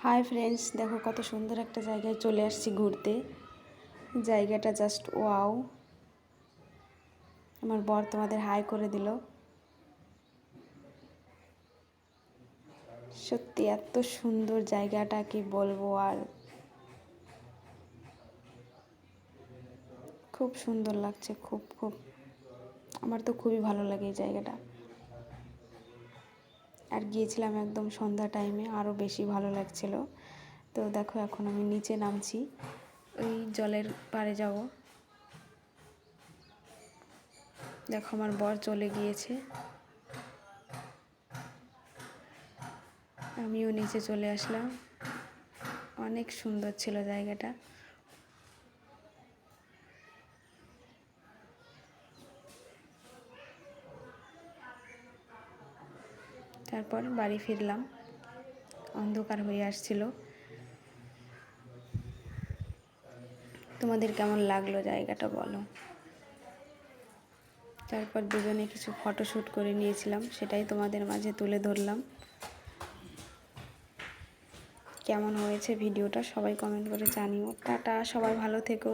Hi friends, দেখো কত সুন্দর একটা জায়গায় চলে আসছি ঘুরতে। জায়গাটা জাস্ট ওয়াও। আমার বর তোমাদের হাই করে দিল। সত্যি এত সুন্দর জায়গাটা, কি বলবো আর। খুব সুন্দর লাগছে, খুব খুব। আমার তো খুবই ভালো লাগে এই জায়গাটা। আর গিয়েছিলাম একদম সন্ধ্যা টাইমে, আরও বেশি ভালো লাগছিল। তো দেখো এখন আমি নিচে নামছি, ওই জলের পাড়ে যাব। দেখো আমার বর চলে গিয়েছে, আমিও নিচে চলে আসলাম। অনেক সুন্দর ছিল জায়গাটা। তারপর বাড়ি ফিরলাম, অন্ধকার হয়ে আসছিল। তোমাদের কেমন লাগলো জায়গাটা বলো। তারপর দুজনে কিছু ফটোশ্যুট করে নিয়েছিলাম, সেটাই তোমাদের মাঝে তুলে ধরলাম। কেমন হয়েছে ভিডিওটা সবাই কমেন্ট করে জানিও। টাটা, সবাই ভালো থেকো।